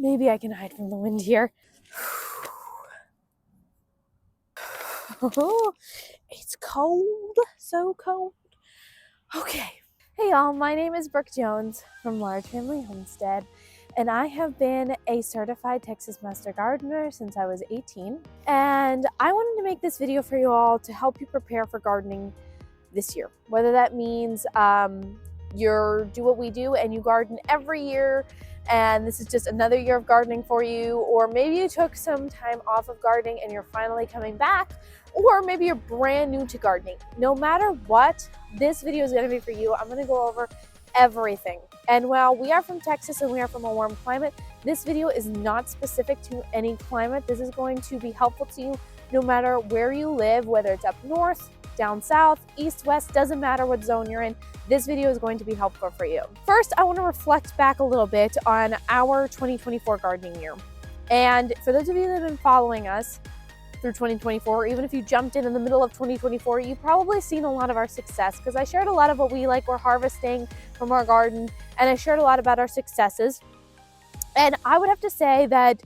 Maybe I can hide from the wind here. It's cold, so cold. Okay. Hey y'all, my name is Brooke Jones from Large Family Homestead, and I have been a certified Texas Master Gardener since I was 18. And I wanted to make this video for you all to help you prepare for gardening this year. Whether that means you do what we do and you garden every year, and this is just another year of gardening for you, or maybe you took some time off of gardening and you're finally coming back, or maybe you're brand new to gardening. No matter what, this video is going to be for you. I'm going to go over everything. And while we are from Texas and we are from a warm climate, this video is not specific to any climate. This is going to be helpful to you no matter where you live, whether it's up north, down south, east, west, doesn't matter what zone you're in. This video is going to be helpful for you. First, I want to reflect back a little bit on our 2024 gardening year. And for those of you that have been following us through 2024, or even if you jumped in the middle of 2024, you've probably seen a lot of our success, because I shared a lot of what we're harvesting from our garden, and I shared a lot about our successes. And I would have to say that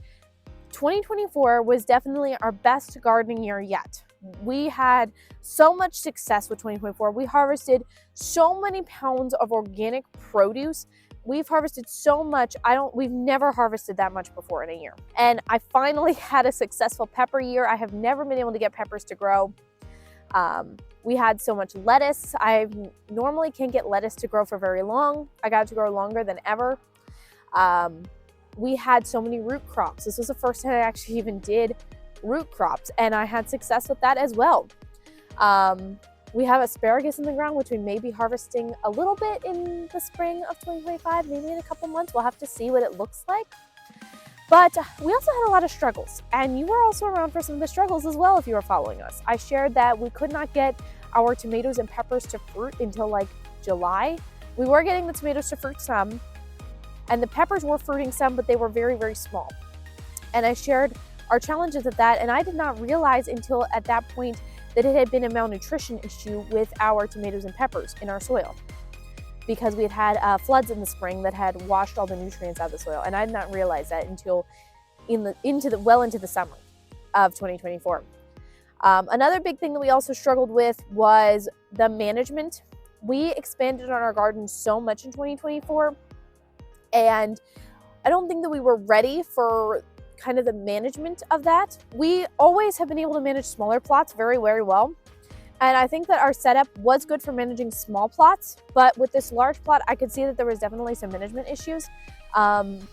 2024 was definitely our best gardening year yet. We had so much success with 2024. We harvested so many pounds of organic produce. We've harvested so much. We've never harvested that much before in a year. And I finally had a successful pepper year. I have never been able to get peppers to grow. We had so much lettuce. I normally can't get lettuce to grow for very long. I got it to grow longer than ever. We had so many root crops. This was the first time I actually even did root crops, and I had success with that as well. We have asparagus in the ground, which we may be harvesting a little bit in the spring of 2025, maybe in a couple months. We'll have to see what it looks like. But we also had a lot of struggles, and you were also around for some of the struggles as well if you were following us. I shared that we could not get our tomatoes and peppers to fruit until like July. We were getting the tomatoes to fruit some, and the peppers were fruiting some, but they were very, very small. And I shared our challenges with that, and I did not realize until at that point that it had been a malnutrition issue with our tomatoes and peppers in our soil, because we had floods in the spring that had washed all the nutrients out of the soil, and I did not realize that until into the summer of 2024. Another big thing that we also struggled with was the management. We expanded on our garden so much in 2024, and I don't think that we were ready for kind of the management of that. We always have been able to manage smaller plots very, very well. And I think that our setup was good for managing small plots, but with this large plot, I could see that there was definitely some management issues.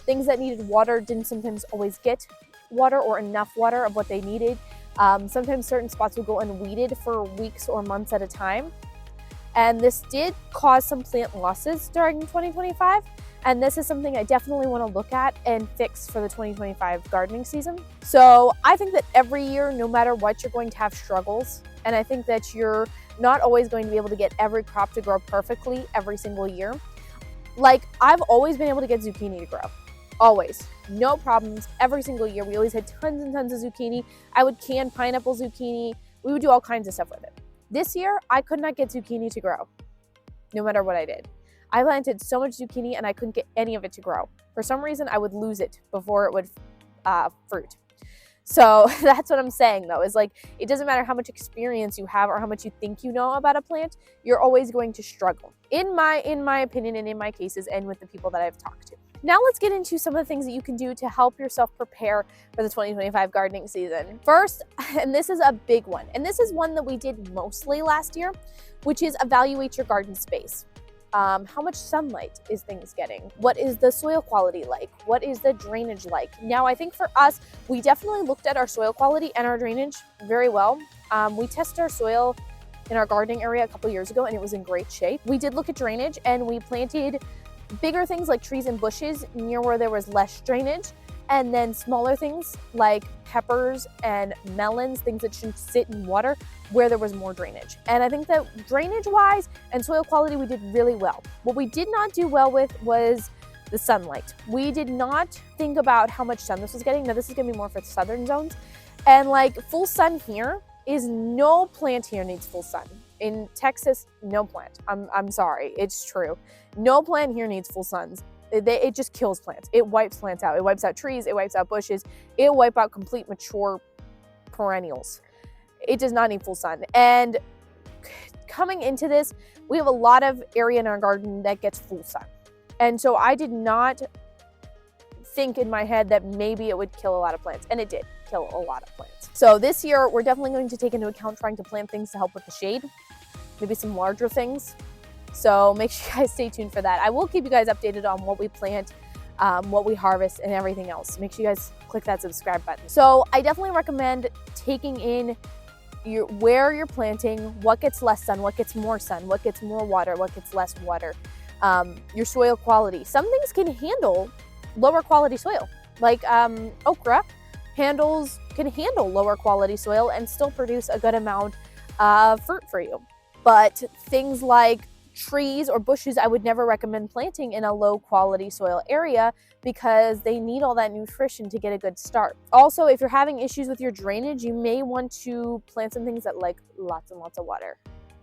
Things that needed water didn't sometimes always get water or enough water of what they needed. Sometimes certain spots would go unweeded for weeks or months at a time. And this did cause some plant losses during 2025. And this is something I definitely want to look at and fix for the 2025 gardening season. So I think that every year, no matter what, you're going to have struggles. And I think that you're not always going to be able to get every crop to grow perfectly every single year. Like, I've always been able to get zucchini to grow. Always. No problems. Every single year. We always had tons and tons of zucchini. I would can pineapple zucchini. We would do all kinds of stuff with it. This year, I could not get zucchini to grow, no matter what I did. I planted so much zucchini and I couldn't get any of it to grow. For some reason, I would lose it before it would fruit. So that's what I'm saying, though, is like, it doesn't matter how much experience you have or how much you think you know about a plant, you're always going to struggle. In my opinion, and in my cases, and with the people that I've talked to. Now let's get into some of the things that you can do to help yourself prepare for the 2025 gardening season. First, and this is a big one, and this is one that we did mostly last year, which is evaluate your garden space. How much sunlight is things getting? What is the soil quality like? What is the drainage like? Now, I think for us, we definitely looked at our soil quality and our drainage very well. We tested our soil in our gardening area a couple years ago, and it was in great shape. We did look at drainage, and we planted bigger things like trees and bushes near where there was less drainage, and then smaller things like peppers and melons, things that should sit in water, where there was more drainage. And I think that drainage-wise and soil quality, we did really well. What we did not do well with was the sunlight. We did not think about how much sun this was getting. Now, this is gonna be more for the southern zones. And like, full sun here is, no plant here needs full sun. In Texas, no plant. I'm sorry, it's true. No plant here needs full sun. It just kills plants. It wipes plants out. It wipes out trees. It wipes out bushes. It'll wipe out complete mature perennials. It does not need full sun. And coming into this, we have a lot of area in our garden that gets full sun. And so I did not think in my head that maybe it would kill a lot of plants, and it did kill a lot of plants. So this year, we're definitely going to take into account trying to plant things to help with the shade, maybe some larger things. So make sure you guys stay tuned for that. I will keep you guys updated on what we plant, what we harvest, and everything else. Make sure you guys click that subscribe button. So I definitely recommend taking in where you're planting, what gets less sun, what gets more sun, what gets more water, what gets less water, your soil quality. Some things can handle lower quality soil, like okra can handle lower quality soil and still produce a good amount of fruit for you. But things like trees or bushes, I would never recommend planting in a low quality soil area because they need all that nutrition to get a good start. Also, if you're having issues with your drainage, you may want to plant some things that like lots and lots of water,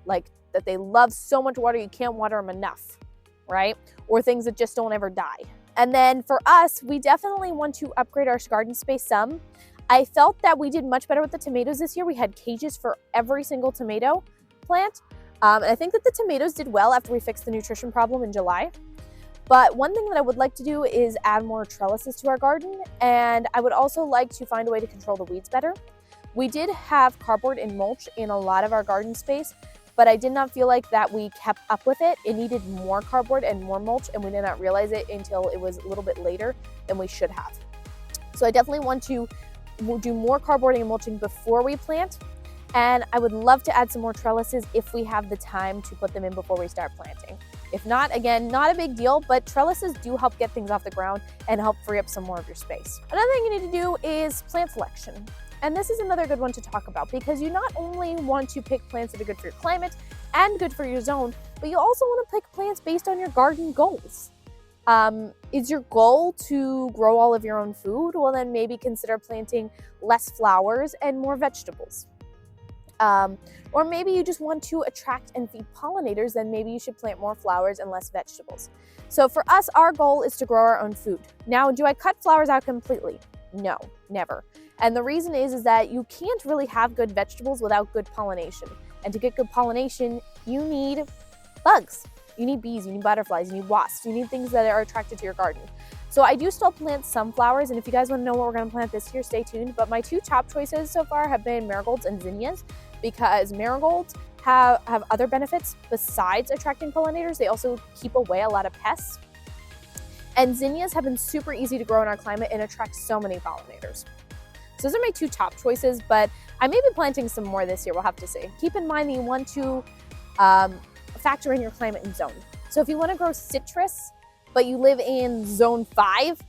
like that they love so much water you can't water them enough, right? Or things that just don't ever die. And then for us, we definitely want to upgrade our garden space some. I felt that we did much better with the tomatoes this year. We had cages for every single tomato plant. And I think that the tomatoes did well after we fixed the nutrition problem in July. But one thing that I would like to do is add more trellises to our garden. And I would also like to find a way to control the weeds better. We did have cardboard and mulch in a lot of our garden space, but I did not feel like that we kept up with it. It needed more cardboard and more mulch, and we did not realize it until it was a little bit later than we should have. So I definitely want to do more cardboarding and mulching before we plant. And I would love to add some more trellises if we have the time to put them in before we start planting. If not, again, not a big deal, but trellises do help get things off the ground and help free up some more of your space. Another thing you need to do is plant selection. And this is another good one to talk about because you not only want to pick plants that are good for your climate and good for your zone, but you also want to pick plants based on your garden goals. Is your goal to grow all of your own food? Well, then maybe consider planting less flowers and more vegetables. Or maybe you just want to attract and feed pollinators, then maybe you should plant more flowers and less vegetables. So for us, our goal is to grow our own food. Now, do I cut flowers out completely? No, never. And the reason is that you can't really have good vegetables without good pollination. And to get good pollination, you need bugs. You need bees, you need butterflies, you need wasps, you need things that are attracted to your garden. So I do still plant some flowers, and if you guys want to know what we're going to plant this year, stay tuned. But my two top choices so far have been marigolds and zinnias, because marigolds have other benefits besides attracting pollinators. They also keep away a lot of pests. And zinnias have been super easy to grow in our climate and attract so many pollinators. So those are my two top choices, but I may be planting some more this year. We'll have to see. Keep in mind that you want to factor in your climate and zone. So if you want to grow citrus, but you live in zone 5,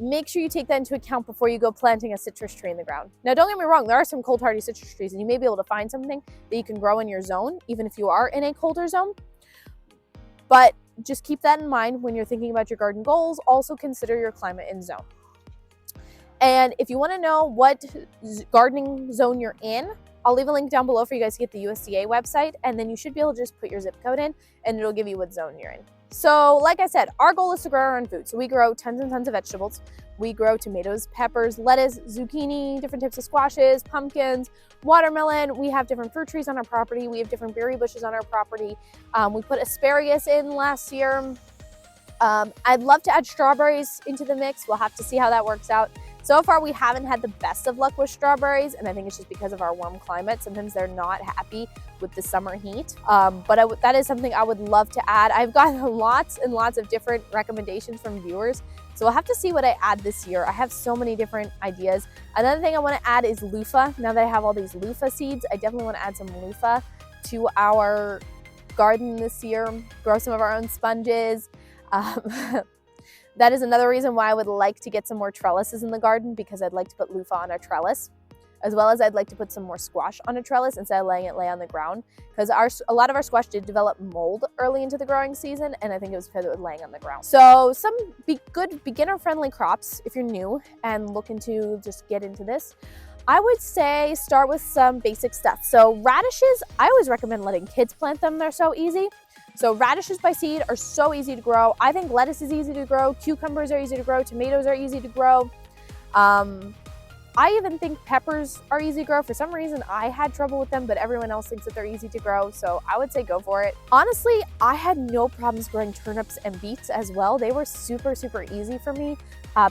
make sure you take that into account before you go planting a citrus tree in the ground. Now, don't get me wrong, there are some cold hardy citrus trees, and you may be able to find something that you can grow in your zone, even if you are in a colder zone. But just keep that in mind when you're thinking about your garden goals. Also consider your climate and zone. And if you want to know what gardening zone you're in, I'll leave a link down below for you guys to get the USDA website, and then you should be able to just put your zip code in and it'll give you what zone you're in. So like I said, our goal is to grow our own food. So we grow tons and tons of vegetables. We grow tomatoes, peppers, lettuce, zucchini, different types of squashes, pumpkins, watermelon. We have different fruit trees on our property. We have different berry bushes on our property. We put asparagus in last year. I'd love to add strawberries into the mix. We'll have to see how that works out. So far, we haven't had the best of luck with strawberries, and I think it's just because of our warm climate. Sometimes they're not happy with the summer heat, but that is something I would love to add. I've gotten lots and lots of different recommendations from viewers, so we'll have to see what I add this year. I have so many different ideas. Another thing I want to add is loofah. Now that I have all these loofah seeds, I definitely want to add some loofah to our garden this year, grow some of our own sponges. That is another reason why I would like to get some more trellises in the garden, because I'd like to put loofah on a trellis, as well as I'd like to put some more squash on a trellis instead of letting it lay on the ground, because a lot of our squash did develop mold early into the growing season, and I think it was because it was laying on the ground. So some good beginner-friendly crops, if you're new and looking to just get into this, I would say start with some basic stuff. So radishes, I always recommend letting kids plant them. They're so easy. So radishes by seed are so easy to grow. I think lettuce is easy to grow. Cucumbers are easy to grow. Tomatoes are easy to grow. I even think peppers are easy to grow. For some reason, I had trouble with them, but everyone else thinks that they're easy to grow, so I would say go for it. Honestly, I had no problems growing turnips and beets as well. They were super, super easy for me.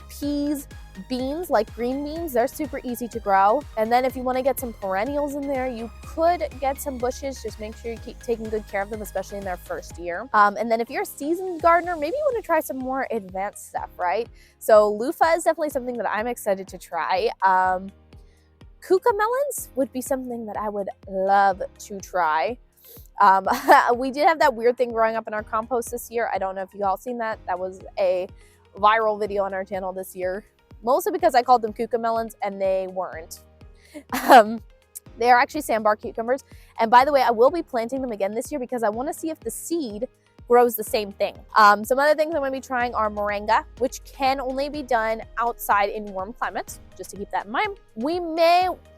Peas, beans, like green beans, they're super easy to grow. And then if you want to get some perennials in there, you could get some bushes. Just make sure you keep taking good care of them, especially in their first year. And then if you're a seasoned gardener, maybe you want to try some more advanced stuff, right? So loofah is definitely something that I'm excited to try. Kuka melons would be something that I would love to try. We did have that weird thing growing up in our compost this year. I don't know if you all seen that. That was a viral video on our channel this year, mostly because I called them kuka melons and they weren't. They are actually sandbar cucumbers. And by the way, I will be planting them again this year because I want to see if the seed grows the same thing. Some other things I'm going to be trying are moringa, which can only be done outside in warm climates, just to keep that in mind.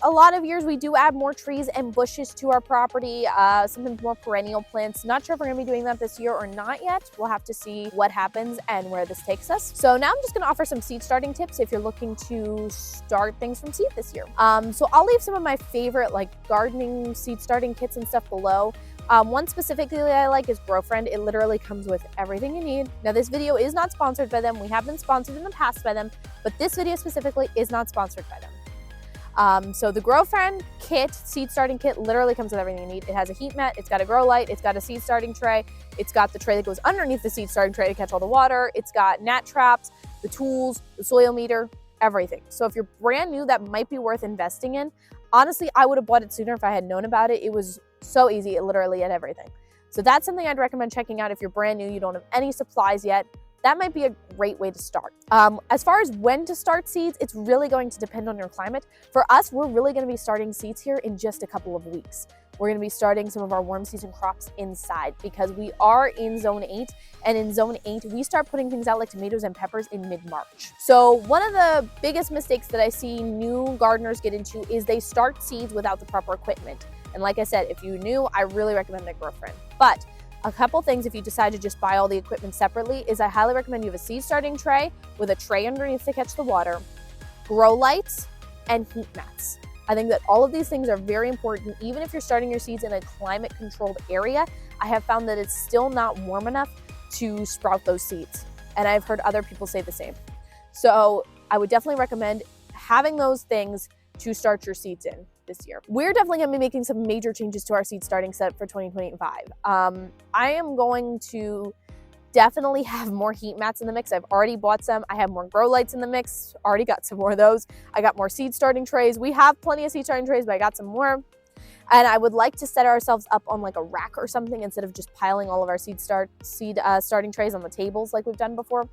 A lot of years we do add more trees and bushes to our property, sometimes more perennial plants. Not sure if we're going to be doing that this year or not yet. We'll have to see what happens and where this takes us. So now I'm just going to offer some seed starting tips if you're looking to start things from seed this year. So I'll leave some of my favorite like gardening seed starting kits and stuff below. One specifically I like is GrowFriend. It literally comes with everything you need. Now this video is not sponsored by them. We have been sponsored in the past by them, but this video specifically is not sponsored by them. So the GrowFriend kit, seed starting kit, literally comes with everything you need. It has a heat mat, it's got a grow light, it's got a seed starting tray, it's got the tray that goes underneath the seed starting tray to catch all the water, it's got gnat traps, the tools, the soil meter, everything. So if you're brand new, that might be worth investing in. Honestly, I would have bought it sooner if I had known about it. It was so easy, it literally had everything. So that's something I'd recommend checking out if you're brand new, you don't have any supplies yet. That might be a great way to start. As far as when to start seeds, it's really going to depend on your climate. For us, we're really going to be starting seeds here in just a couple of weeks. We're going to be starting some of our warm season crops inside because we are in zone 8, and in zone 8 we start putting things out like tomatoes and peppers in mid-March. So one of the biggest mistakes that I see new gardeners get into is they start seeds without the proper equipment. And like I said, if you're new, I really recommend a GrowFriend. But a couple things if you decide to just buy all the equipment separately is I highly recommend you have a seed starting tray with a tray underneath to catch the water, grow lights, and heat mats. I think that all of these things are very important. Even if you're starting your seeds in a climate controlled area, I have found that it's still not warm enough to sprout those seeds. And I've heard other people say the same. So I would definitely recommend having those things to start your seeds in this year. We're definitely going to be making some major changes to our seed starting set for 2025. I am going to definitely have more heat mats in the mix. I've already bought some. I have more grow lights in the mix. Already got some more of those. I got more seed starting trays. We have plenty of seed starting trays, but I got some more. And I would like to set ourselves up on like a rack or something instead of just piling all of our seed starting trays on the tables like we've done before.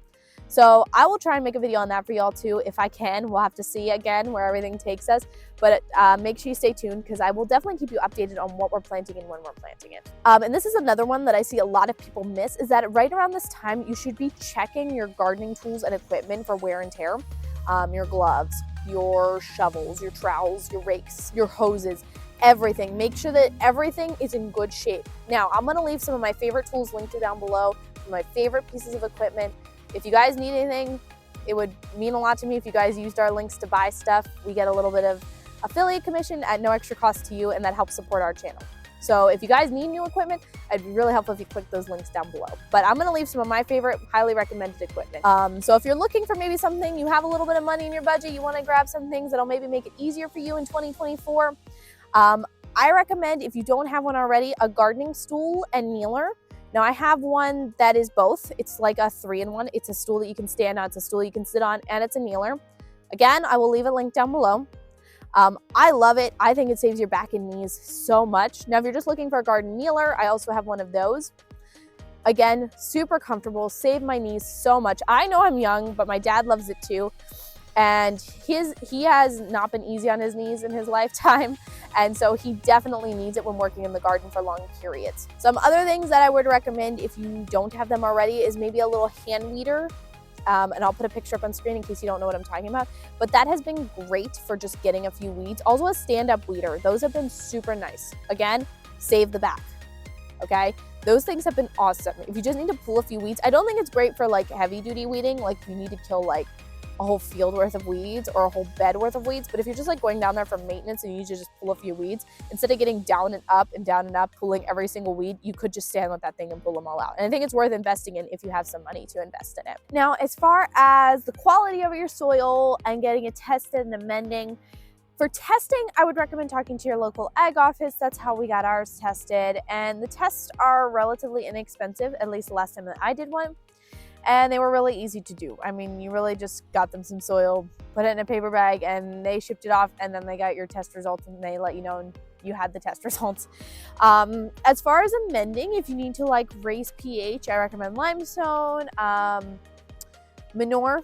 So I will try and make a video on that for y'all too if I can. We'll have to see again where everything takes us, but make sure you stay tuned because I will definitely keep you updated on what we're planting and when we're planting it. And this is another one that I see a lot of people miss is that right around this time you should be checking your gardening tools and equipment for wear and tear. Your gloves, your shovels, your trowels, your rakes, your hoses, everything. Make sure that everything is in good shape. Now I'm going to leave some of my favorite tools linked down below, my favorite pieces of equipment. If you guys need anything, it would mean a lot to me if you guys used our links to buy stuff. We get a little bit of affiliate commission at no extra cost to you, and that helps support our channel. So if you guys need new equipment, it'd be really helpful if you click those links down below. But I'm gonna leave some of my favorite, highly recommended equipment. So if you're looking for maybe something, you have a little bit of money in your budget, you wanna grab some things that'll maybe make it easier for you in 2024, I recommend, if you don't have one already, a gardening stool and kneeler. Now I have one that is both. It's like a 3-in-1. It's a stool that you can stand on, it's a stool you can sit on, and it's a kneeler. Again, I will leave a link down below. I love it. I think it saves your back and knees so much. Now, if you're just looking for a garden kneeler, I also have one of those. Again, super comfortable, save my knees so much. I know I'm young, but my dad loves it too. And he has not been easy on his knees in his lifetime. And so he definitely needs it when working in the garden for long periods. Some other things that I would recommend if you don't have them already is maybe a little hand weeder. And I'll put a picture up on screen in case you don't know what I'm talking about. But that has been great for just getting a few weeds. Also a stand-up weeder. Those have been super nice. Again, save the back. Okay? Those things have been awesome. If you just need to pull a few weeds, I don't think it's great for like heavy duty weeding, like you need to kill like a whole field worth of weeds or a whole bed worth of weeds. But if you're just like going down there for maintenance and you need to just pull a few weeds, instead of getting down and up and down and up, pulling every single weed, you could just stand with that thing and pull them all out. And I think it's worth investing in if you have some money to invest in it. Now, as far as the quality of your soil and getting it tested and amending, for testing, I would recommend talking to your local ag office. That's how we got ours tested. And the tests are relatively inexpensive, at least the last time that I did one. And they were really easy to do. I mean, you really just got them some soil, put it in a paper bag, and they shipped it off, and then they got your test results and they let you know and you had the test results. As far as amending, if you need to like raise pH, I recommend limestone. Manure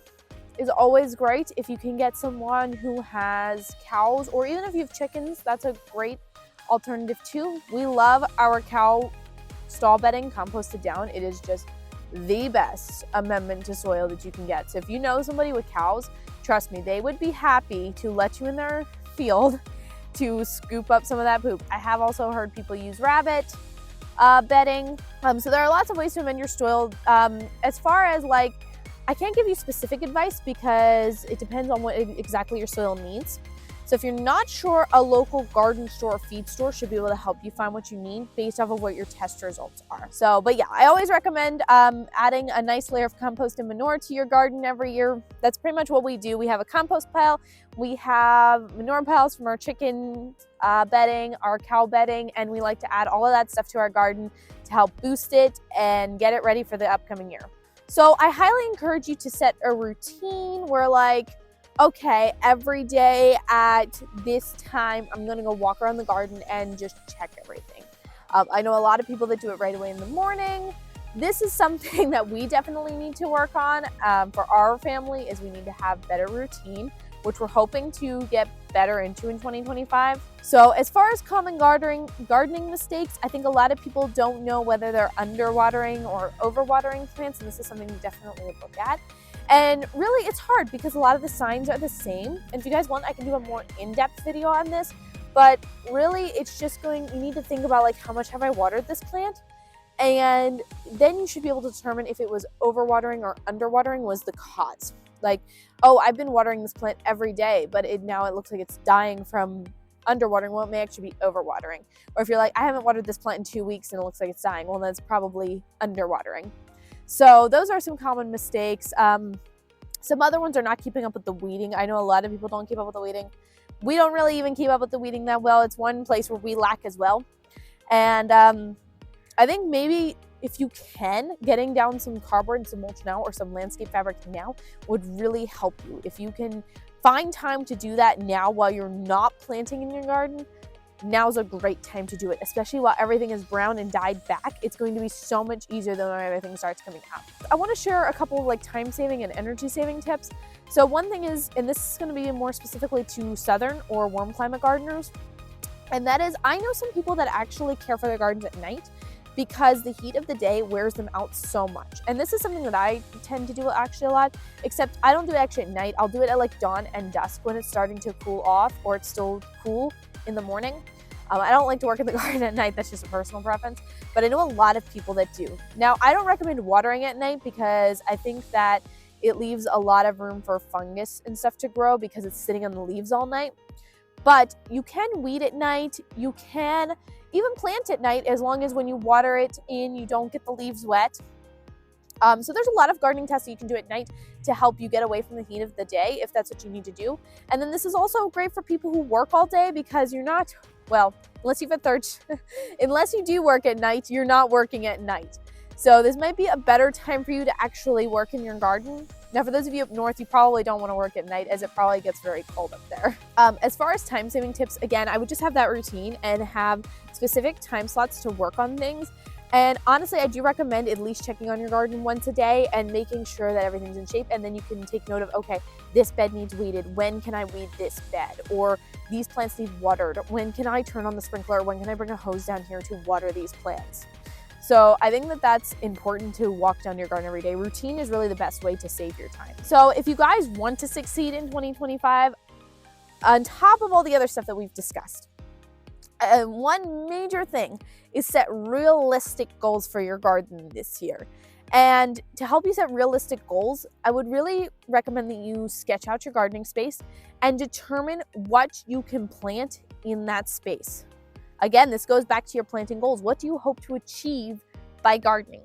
is always great. If you can get someone who has cows, or even if you have chickens, that's a great alternative too. We love our cow stall bedding composted down. It is just the best amendment to soil that you can get. So if you know somebody with cows, trust me, they would be happy to let you in their field to scoop up some of that poop. I have also heard people use rabbit bedding. So there are lots of ways to amend your soil. As far as like, I can't give you specific advice because it depends on what exactly your soil needs. So if you're not sure, a local garden store or feed store should be able to help you find what you need based off of what your test results are. So, but yeah, I always recommend adding a nice layer of compost and manure to your garden every year. That's pretty much what we do. We have a compost pile, we have manure piles from our chicken bedding, our cow bedding, and we like to add all of that stuff to our garden to help boost it and get it ready for the upcoming year. So I highly encourage you to set a routine where like, okay, every day at this time, I'm gonna go walk around the garden and just check everything. I know a lot of people that do it right away in the morning. This is something that we definitely need to work on for our family, is we need to have better routine, which we're hoping to get better into in 2025. So as far as common gardening mistakes, I think a lot of people don't know whether they're underwatering or overwatering plants, and this is something we definitely would look at. And really, it's hard because a lot of the signs are the same. And if you guys want, I can do a more in-depth video on this. But really, it's just you need to think about like, how much have I watered this plant? And then you should be able to determine if it was overwatering or underwatering was the cause. Like, oh, I've been watering this plant every day, but now it looks like it's dying from underwatering. Well, it may actually be overwatering. Or if you're like, I haven't watered this plant in 2 weeks and it looks like it's dying, well, that's probably underwatering. So those are some common mistakes. Some other ones are not keeping up with the weeding. I know a lot of people don't keep up with the weeding. We don't really even keep up with the weeding that well. It's one place where we lack as well. And I think maybe if you can, getting down some cardboard and some mulch now, or some landscape fabric now, would really help you. If you can find time to do that now while you're not planting in your garden, now's a great time to do it, especially while everything is brown and dyed back. It's going to be so much easier than when everything starts coming out. I want to share a couple of like time saving and energy saving tips. So one thing is, and this is going to be more specifically to southern or warm climate gardeners, and that is, I know some people that actually care for their gardens at night because the heat of the day wears them out so much. And this is something that I tend to do actually a lot, except I don't do it actually at night. I'll do it at like dawn and dusk when it's starting to cool off, or it's still cool in the morning. I don't like to work in the garden at night. That's just a personal preference, but I know a lot of people that do. Now, I don't recommend watering at night because I think that it leaves a lot of room for fungus and stuff to grow because it's sitting on the leaves all night. But you can weed at night. You can even plant at night, as long as when you water it in, you don't get the leaves wet. So there's a lot of gardening tests that you can do at night to help you get away from the heat of the day, if that's what you need to do. And then this is also great for people who work all day, because you're not, well, unless you have a third, unless you do work at night, you're not working at night. So this might be a better time for you to actually work in your garden. Now, for those of you up north, you probably don't want to work at night, as it probably gets very cold up there. As far as time-saving tips, again, I would just have that routine and have specific time slots to work on things. And honestly, I do recommend at least checking on your garden once a day and making sure that everything's in shape. And then you can take note of, okay, this bed needs weeded. When can I weed this bed? Or these plants need watered. When can I turn on the sprinkler? When can I bring a hose down here to water these plants? So I think that that's important to walk down your garden every day. Routine is really the best way to save your time. So if you guys want to succeed in 2025, on top of all the other stuff that we've discussed, One major thing is set realistic goals for your garden this year. And to help you set realistic goals, I would really recommend that you sketch out your gardening space and determine what you can plant in that space. Again, this goes back to your planting goals. What do you hope to achieve by gardening,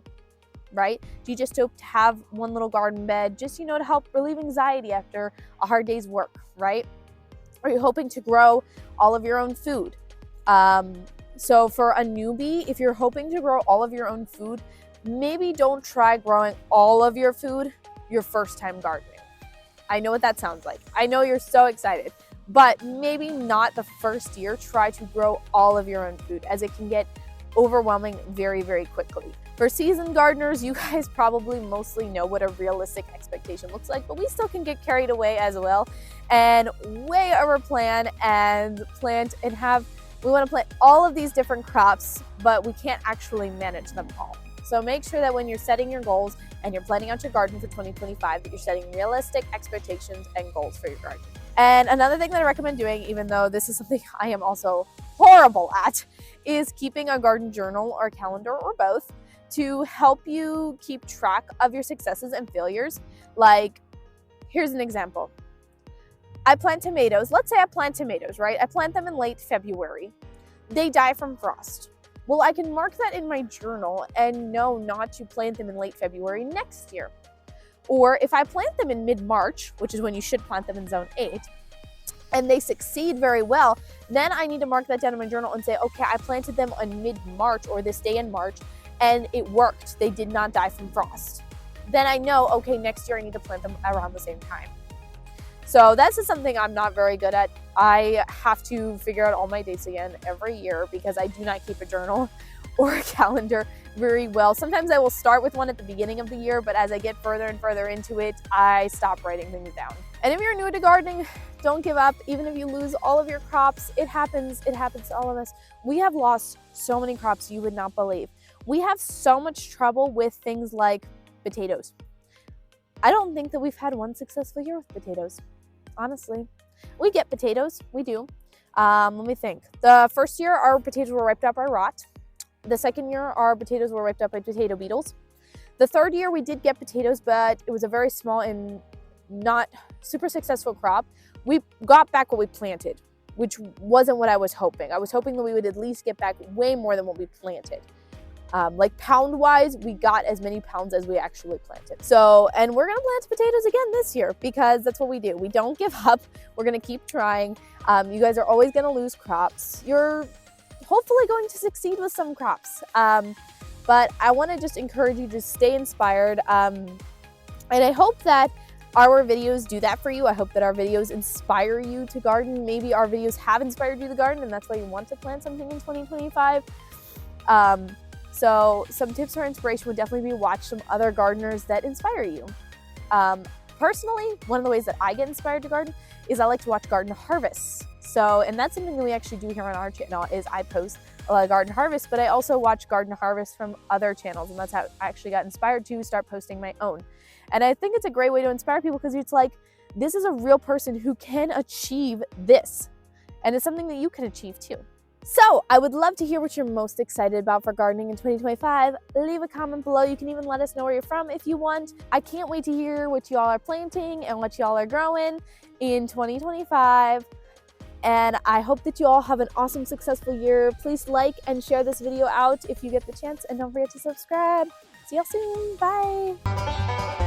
right? Do you just hope to have one little garden bed just, to help relieve anxiety after a hard day's work, right? Are you hoping to grow all of your own food? So for a newbie, if you're hoping to grow all of your own food, maybe don't try growing all of your food your first time gardening. I know what that sounds like. I know you're so excited, but maybe not the first year. Try to grow all of your own food, as it can get overwhelming very, very quickly. For seasoned gardeners, you guys probably mostly know what a realistic expectation looks like, but we still can get carried away as well and way overplan and plant and we want to plant all of these different crops, but we can't actually manage them all. So make sure that when you're setting your goals and you're planning out your garden for 2025, that you're setting realistic expectations and goals for your garden. And another thing that I recommend doing, even though this is something I am also horrible at, is keeping a garden journal or calendar or both to help you keep track of your successes and failures. Like, here's an example. I plant tomatoes. Let's say I plant tomatoes, right? I plant them in late February. They die from frost. Well, I can mark that in my journal and know not to plant them in late February next year. Or if I plant them in mid-March, which is when you should plant them in zone 8, and they succeed very well, then I need to mark that down in my journal and say, okay, I planted them on mid-March or this day in March, and it worked. They did not die from frost. Then I know, okay, next year I need to plant them around the same time. So that's just something I'm not very good at. I have to figure out all my dates again every year because I do not keep a journal or a calendar very well. Sometimes I will start with one at the beginning of the year, but as I get further and further into it, I stop writing things down. And if you're new to gardening, don't give up. Even if you lose all of your crops, it happens. It happens to all of us. We have lost so many crops you would not believe. We have so much trouble with things like potatoes. I don't think that we've had one successful year with potatoes. Honestly, we get potatoes, we do. Let me think. The first year, our potatoes were wiped out by rot. The second year, our potatoes were wiped out by potato beetles. The third year, we did get potatoes, but it was a very small and not super successful crop. We got back what we planted, which wasn't what I was hoping. I was hoping that we would at least get back way more than what we planted. Like pound-wise, we got as many pounds as we actually planted. So, and we're gonna plant potatoes again this year because that's what we do. We don't give up. We're gonna keep trying. You guys are always gonna lose crops. You're hopefully going to succeed with some crops. But I wanna just encourage you to stay inspired. And I hope that our videos do that for you. I hope that our videos inspire you to garden. Maybe our videos have inspired you to garden and that's why you want to plant something in 2025. So some tips for inspiration would definitely be watch some other gardeners that inspire you. Personally, one of the ways that I get inspired to garden is I like to watch garden harvests. So, and that's something that we actually do here on our channel is I post a lot of garden harvests, but I also watch garden harvests from other channels. And that's how I actually got inspired to start posting my own. And I think it's a great way to inspire people because it's like, this is a real person who can achieve this. And it's something that you can achieve too. So I would love to hear what you're most excited about for gardening in 2025. Leave a comment below. You can even let us know where you're from if you want. I can't wait to hear what y'all are planting and what y'all are growing in 2025. And I hope that you all have an awesome, successful year. Please like and share this video out if you get the chance. And don't forget to subscribe. See y'all soon. Bye.